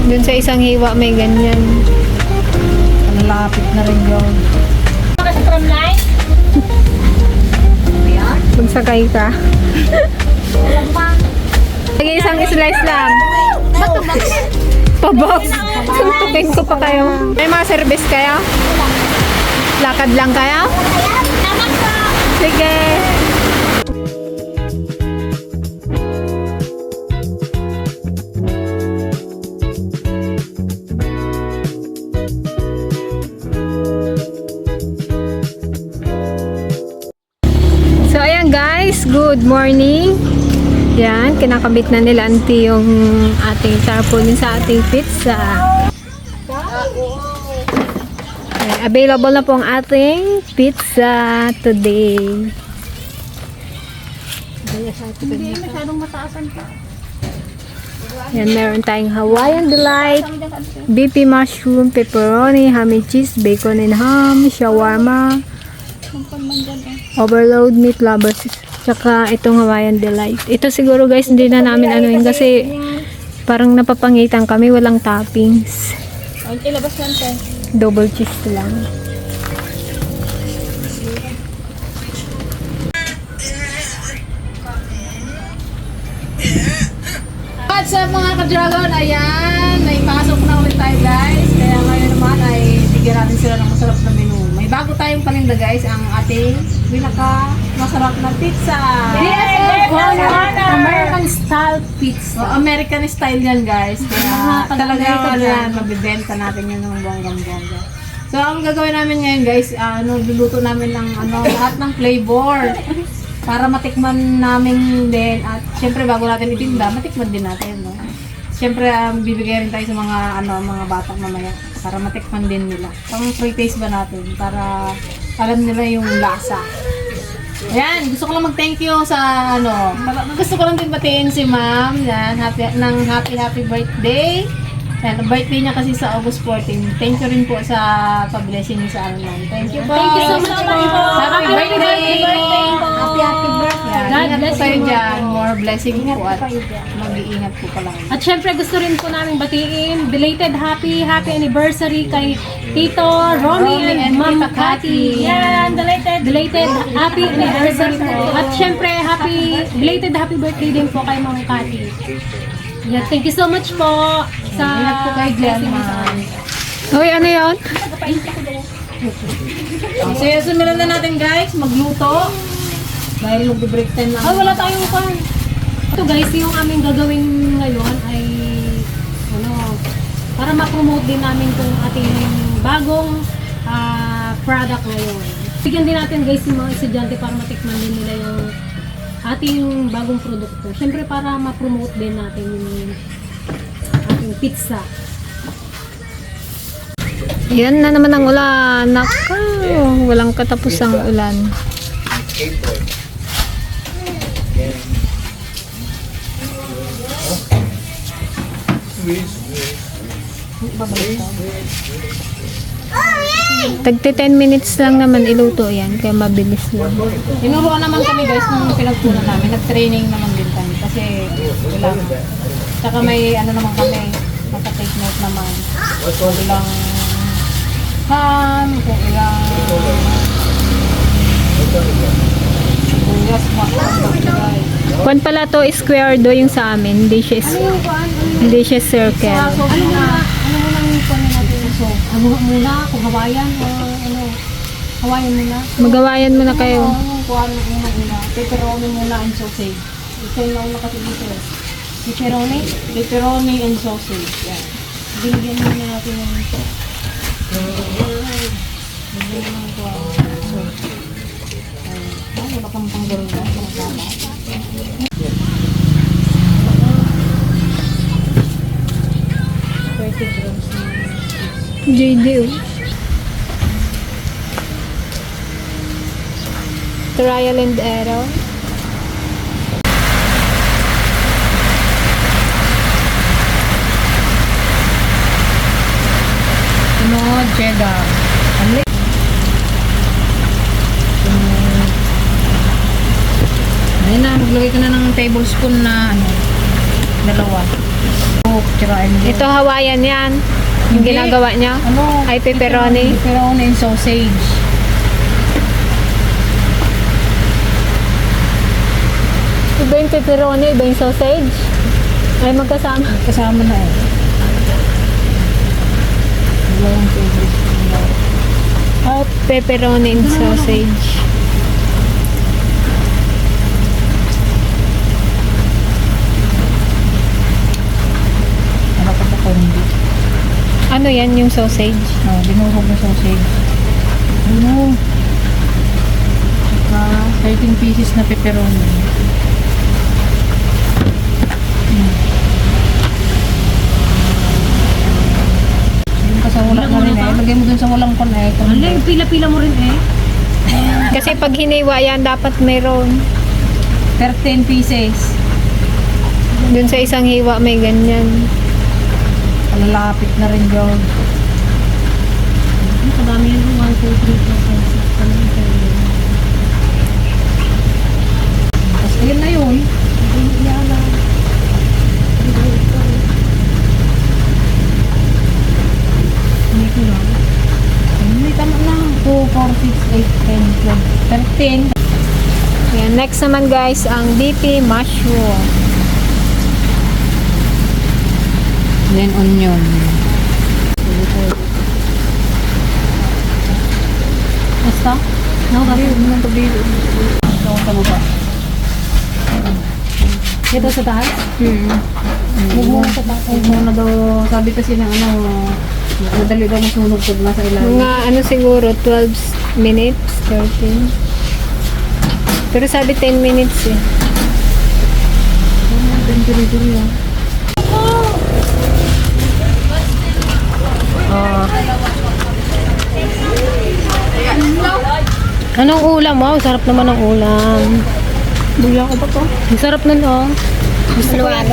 Dun sa isang hiwa may ganyan. Malapit na rin yun. Magsakay ka. Lagi isang slice lang. Pa-box. Suntukin ko pa kayo. May mga service kayo? Lakad lang kayo? Sige. So ayan guys, good morning. Yan, kinakabit na nila auntie yung ating tarpaulin sa ating pizza. Ayan, available na po ang ating pizza today. Hindi masyadong mataasan pa. Yan, meron tayong Hawaiian Delight, BP mushroom, pepperoni, ham and cheese, bacon and ham, shawarma, overload meat lovers, tsaka itong Hawaiian Delight. Ito siguro guys, hindi na namin anuin kasi parang napapangitan kami, walang toppings. Ilabas natin. Double cheese lang. At sa mga ka-dragon, ayan, may pasok na ulit tayo guys. Kaya ngayon naman ay bigyan natin sila ng masarap na menu. May bago tayong paninda guys, ang ating pinaka masarap na pizza. American style pizza. American style yan guys. Kaya talaga yan, mabibenta natin yan ng bonggang-bongga. So ang gagawin namin ngayon guys, luluto namin ng lahat ng flavor. Para matikman namin din at syempre bago natin itinda, matikman din natin, no? Syempre bibigyan rin tayo sa mga batang mamaya para matikman din nila. Pang free taste ba natin para alam nila yung lasa. Ayan, gusto ko lang mag-thank you sa gusto ko lang din batiin si Ma'am, yan, happy birthday. Yan, birthday niya kasi sa August 14. Thank you rin po sa pag-blessing niyo sa amin. Thank you po. Thank you so much po. Happy birthday. Happy birthday. God bless kayo dyan. More blessing po at mag-iingat po pala. At syempre gusto rin po namin batiin belated happy anniversary kay Tito Romy and Ma'am Cathy. Yan, belated happy anniversary po. At syempre belated happy birthday din po kay Ma'am Cathy. Yeah, thank you so much po sa Ingat po kayo dyan, Ma'am. Uy, ano yun? So, sumilan na natin guys, magluto. Dahil mag-break time na. Ay, wala tayong pan. Ito guys, yung aming gagawin ngayon ay para ma-promote din namin itong ating bagong product ngayon. Bigyan din natin guys yung mga estudyante para matikman din nila yung ating bagong produkto. Siyempre para ma-promote din natin yung ating pizza. Yan na naman ang ulan. Nako, walang katapusang ulan. Tagti 10 minutes lang naman iluto yan, kaya mabilis lang. Tinuruan naman kami guys nung pinagpunan namin. Nag-training naman din kami kasi ilang. Tsaka may naman kami, naka-take note naman. Kung ilang ham, kung ilang sibuyas, guys. Kung pala to square do yung sa amin, hindi siya circle. Ano muna yung kunin natin yung soup? Muna, kung Hawaiian o Hawaiian muna. Magawayan mo na kayo. Kuha muna. Pepperoni muna and sausage. Ito yung nauna kasi dito. Pepperoni. Pepperoni and sausage. Yan. Binigyan muna natin yung wala kang panggaro na. JD. Trial and error. Cheddar. Ayan na, maglagay ka na ng tablespoon na dalawa. Ito Hawaiian yan. Yung Hindi. ginagawa niya. Ano? Ay pepperoni. Pepperoni and sausage. Iba yung pepperoni, iba yung sausage. Ay magkasama. Kasama na eh. Dalawang favorite ko. Oh, pepperoni and sausage. Ano pa ba kundi? Ano yan yung sausage? Oh, binuhog na sausage. Ano? Saka 13 pieces na pepperoni. Yung ka sa wala na rin eh. Lagay mo dun sa walang kon eh. Alay, pila-pila mo rin eh. Kasi pag hiniwa yan, dapat mayroon. 13 pieces. Dun sa isang hiwa may ganyan. Palalapit na rin yun. Ang kadami yan. 1, 2, 3, 4, 5, 6, 7, 8, 9. Tapos ayun na yun. Hindi ko lang. Hindi tama na. 2, 4, 6, 8, 10, 12, 13. Ayan, next naman guys, ang BP mushroom. Then onion. Basta? No, bakit? Ito sa baba. Dito sa taas? Huwag sa taas. Huwag muna daw. Sabi kasi na ano, madali daw masunog pag nasa ilalim. Mga ano siguro, 12 minutes, 13. Pero sabi 10 minutes eh. Dito yan. Anong ulam? Wow, sarap naman ng ulam. Bula ko ba to? Ang sarap nun oh. Gusto ko yan.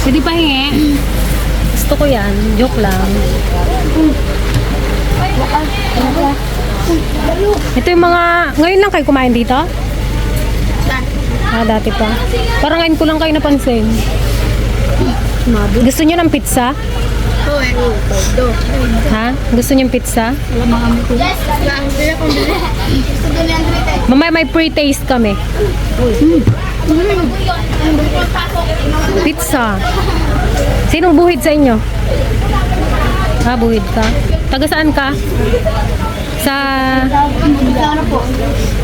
Hindi pa hingi. Gusto ko yan. Joke lang. Ito yung mga... Ngayon lang kayo kumain dito? Ah, dati pa. Parang ngayon ko lang kayo napansin. Gusto niyo ng pizza? Ha? Gusto niyo ng pizza? Mamaya may pre-taste kami. Pizza. Sinong buhid sa inyo? Ah, buhid ka. Taga saan ka? Sa...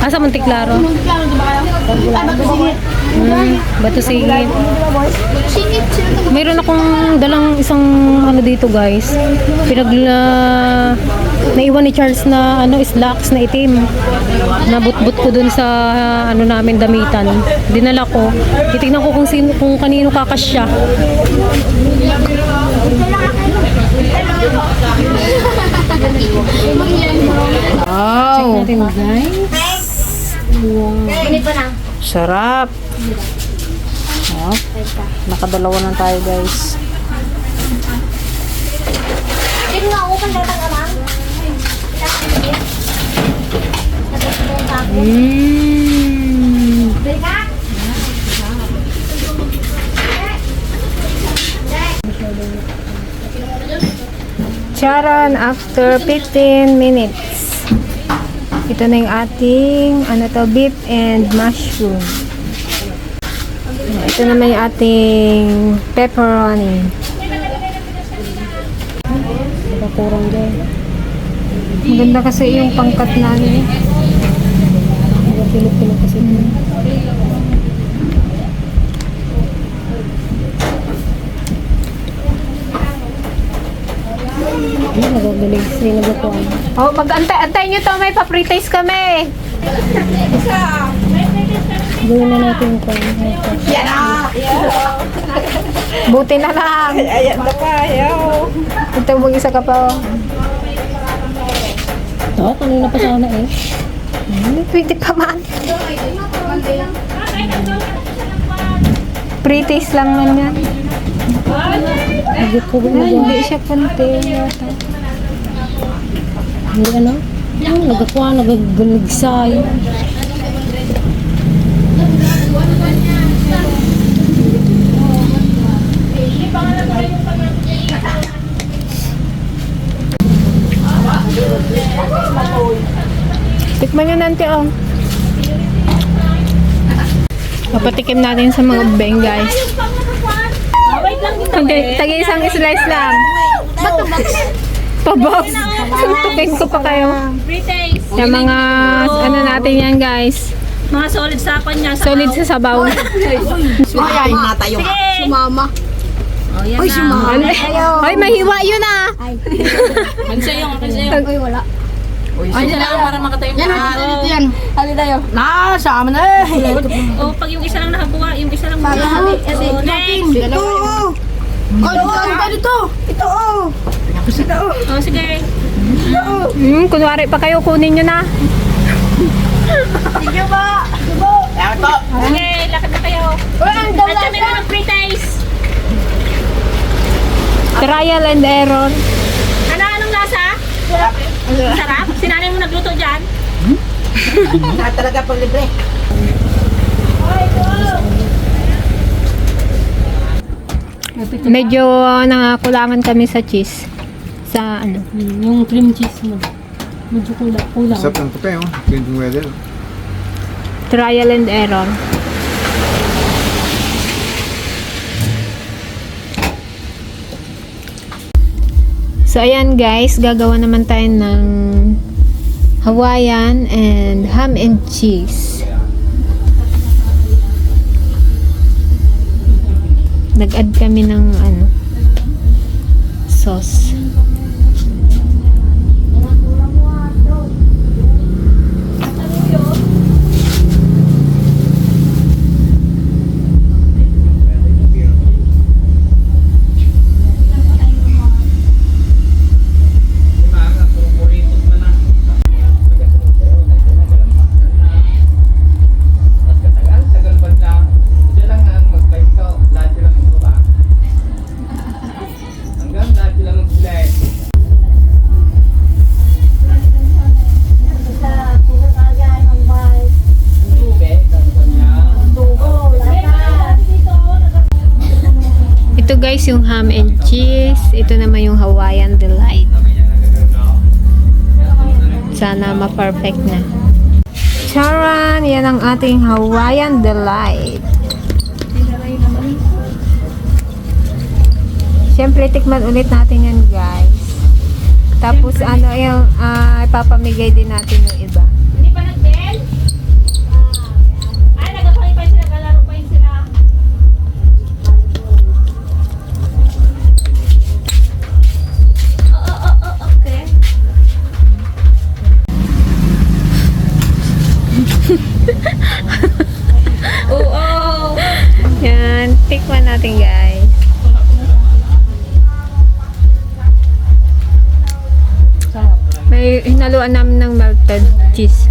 Ah, sa Montiklaro. Bato Singit. Mayroon akong dalang isang ano dito guys. Naiwan ni Charles na ano slacks na itim. Nabutbut ko dun sa ano namin damitan. Dinala ko. Titignan ko kung kanino kakasya. Wow. Check natin guys. Sarap. Sarap. Nakadalawa na tayo guys. Charon after 15 minutes. Ito na yung ating ano to, beef and mushroom. Ito naman yung ating pepperoni. Nakakurang dyan. Maganda kasi yung pangkat na ano eh. Nagapilip-pilip kasi ito. Nagagaling kasi nagakuhan. Oh, mag-antay nyo to, may pa-pre-taste kami. Gawin na natin yung pan. Buti na lang. Ayan na pa, ayaw. Ito, mag-isa ka pa. Oh. Oo, kanina pa sana eh. Pwede pa man. Pre-taste lang man yan. Nagit ko ba Ay, hindi siya punti. Yata. Hindi ano? Nagakuha, nagagaligsay. Tikman nyo nante, oh. Papatikim natin sa mga beng, guys. Wait lang dito. Hindi, tagi isang slice lang. Pabox. Suntukin ko pa kayo. Pre-taste. Yung mga, ano natin yan, guys. Mga solid sa kanya. Solid sa sabaw. Ay, matayo. Sumama. Oh, yan na. Ay, mahiwa yun ah. Ang sa'yo, ang sa'yo. Uy, wala. Ay, sila para makatayo. Yan, halito yan. Halito tayo. Na, sa amin eh. O, pag yung isa lang nakakuha, yung isa lang maghahali. So, next. Ito, oh. Ito. Ito, oh. Ito, oh. O, sige. Kunwari pa kayo, kunin nyo na. Sige ba? Ito. Sige, lakad na kayo. At kami na ng pre-taste. Trial and error. Ano, anong lasa? Sarap? Sinanay mo nagluto dyan? Na talaga pag libre. Medyo nangakulangan kami sa cheese. Sa ano. Yung cream cheese mo. Medyo kulang. Sarap ng kape, oh. Ganitong weather. Trial and error. So ayan guys, gagawa naman tayo ng Hawaiian and ham and cheese. Nag-add kami ng ano, sauce. Ito guys yung ham and cheese. Ito naman yung Hawaiian Delight. Sana ma-perfect na. Charan! Yan ang ating Hawaiian Delight. Siyempre, tikman ulit natin yan guys. Tapos ano yung ipapamigay din natin yung iba. Hindi pa nag-bell? Ay, nagpapalipay sila. Galaro pa yun sila. Okay. Oo. Yan, tikman natin guys. May hinaluan namin ng melted cheese.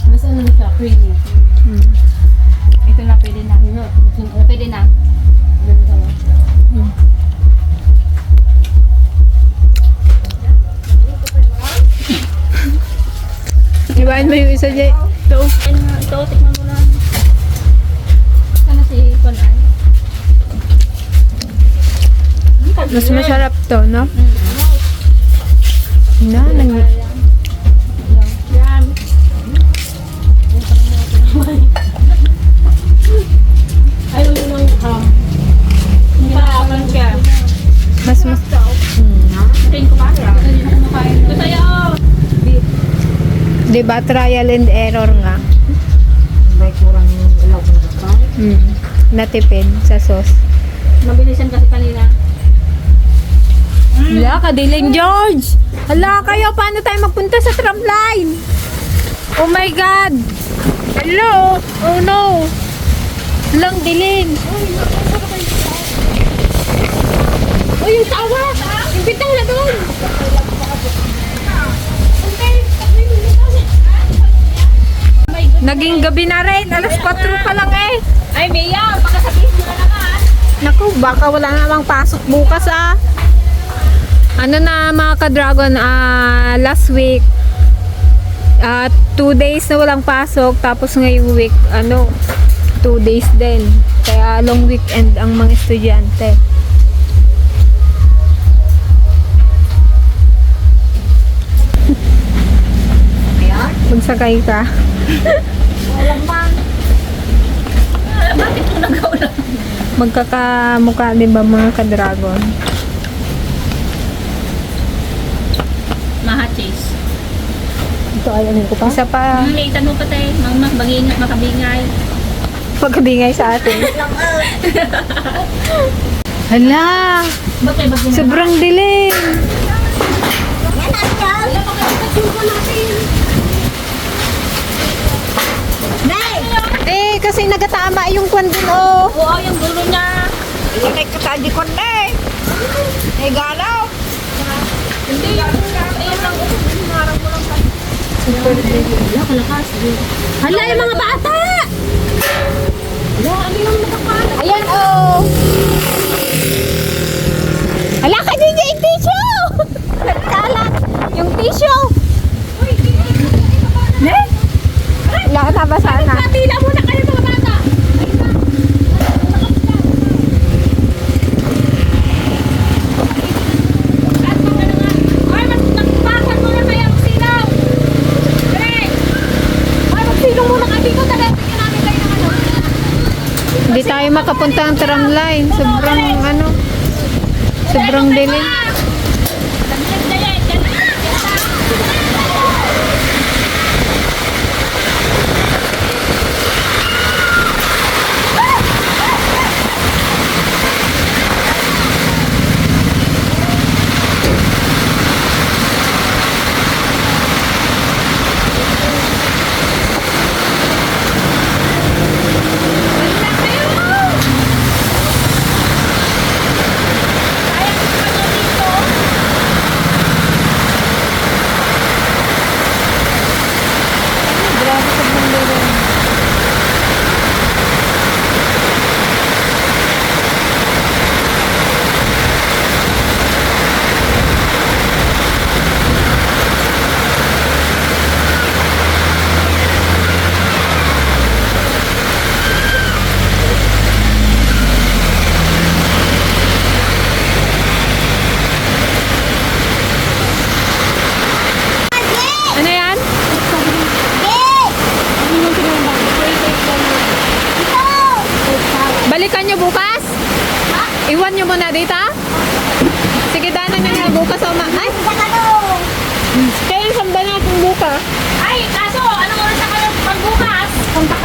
Mas ano na siya? Creamy. Ito na, pwede na. Pwede na. Ibahin mo yung isa dyan. Ito. Ito, tikman mo na. Sana si Conay. Mas masarap to, no? Na, Yan. Ayaw mo ng ham. Hindi pa naman siya. mas Tingin ko pa. Ito sa'yo. diba, trial and error nga. May kurang ilaw ko na ba? Natipid sa sauce. Mabilisan kasi kanina. Hala, kadiling George! Hala kayo, paano tayo magpunta sa tramline? Oh my God! Hello! Oh no! Lang dilim! Uy, yung tawa! Yung bitang na doon! Naging gabi na rin. Alas 4 pa lang eh. Ay, Mia, baka sabihin mo na naman. Naku, baka wala namang pasok bukas ah. Ano na mga ka-dragon, last week 2 days na walang pasok, tapos ngayong week 2 days din, kaya long weekend ang mga estudyante. magsakay ka. Bakit mo nagkaulan? Magkakamukha din ba mga ka-dragon? Maha chase. Ito ay ano ko pa? Isa pa, May tanong pa tayo. Mga makabingay. magkabingay sa atin. Hala! Bakit ba Sobrang dilim! Eh, kasi nagatama yung kwan dun, oh. Oo, yung dulo niya. Yan ay katadi ko na eh. Ay galaw. Hindi, ayun lang. Marang mo lang tayo. Wala, kalakas. Hala, yung mga bata! Wala, ano yung nakakala? Ayan, oh! Hala ka din yung tissue! Nagkalat! Yung tissue! Ne? Wala ka nabasa na. Patila muna kayo mga bata. At mga ano nga. Ay, magpapakwan muna kayo ang silaw. Pre! Ay, magsilong muna kayo dito. Tingnan namin kayo ng ano. Hindi tayo makapunta ng tramline. Sobrang ano. Sobrang dilim. Ano yan? Balikan nyo bukas? Iwan nyo muna dito? Sige, danan nyo na bukas. Ay! Kaya samba natin bukas. Ay, kaso, anong oras na kayo magbukas?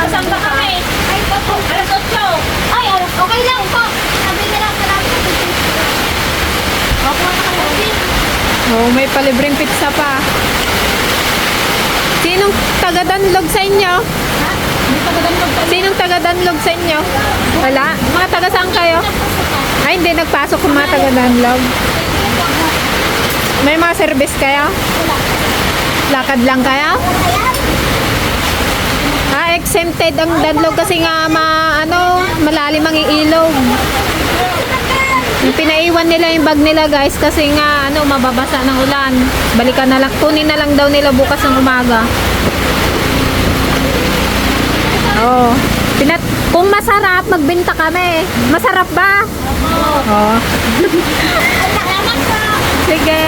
Saan ba kami? Ay, alas 8. Ay, okay lang po. Sabi na lang sa namin. Makuha na kayo. Oh, may palibreng pizza pa. Sinong taga-danlog sa inyo? Sinong taga-danlog sa inyo? Wala? Mga taga saan kayo? Ay, hindi nagpasok yung mga taga-danlog. May mga service kayo? Lakad lang kayo? Ah, exempted ang danlog kasi nga malalim ang ilog. Yung pinaiwan nila yung bag nila guys kasi nga mababasa ng ulan. Balikan na lang, kunin na lang daw nila bukas ng umaga. Oh, kung masarap magbenta kami. Masarap ba? Oh. Sige.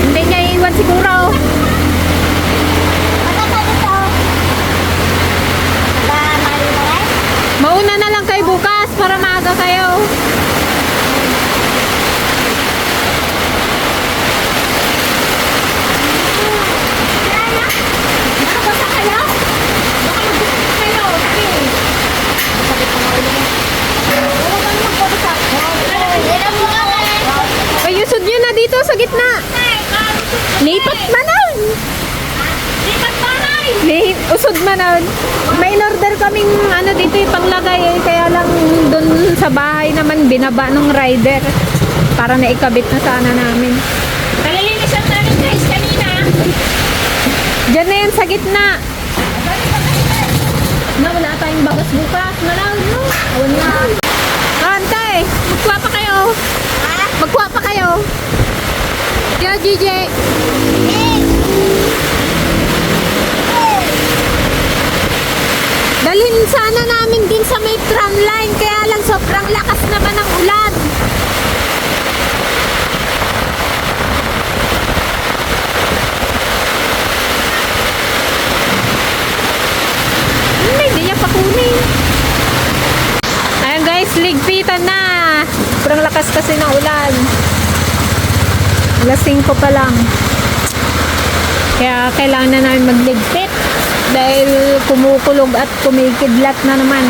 Hindi niya iiwan siguro. Mauna na lang kayo bukas para maaga kayo. Ayusod nyo na dito sa gitna. Lipat manan. Usod manan. May order kaming dito yung panglagay kaya lang doon sa bahay naman binaba ng rider para naikabit na sana namin. Kalilinis ang namin guys kanina. Diyan na yan sa gitna. Na wala tayong bagas bukas. Malang no? Wala. Antay, magkuha pa kayo. Magkuha pa kayo. Yo, GJ. Dalhin sana namin din sa may tram line kaya lang sobrang lakas naman ng ulan. Alas 5 pa lang. Kaya kailangan na namin magligpit dahil kumukulog at kumikidlat na naman.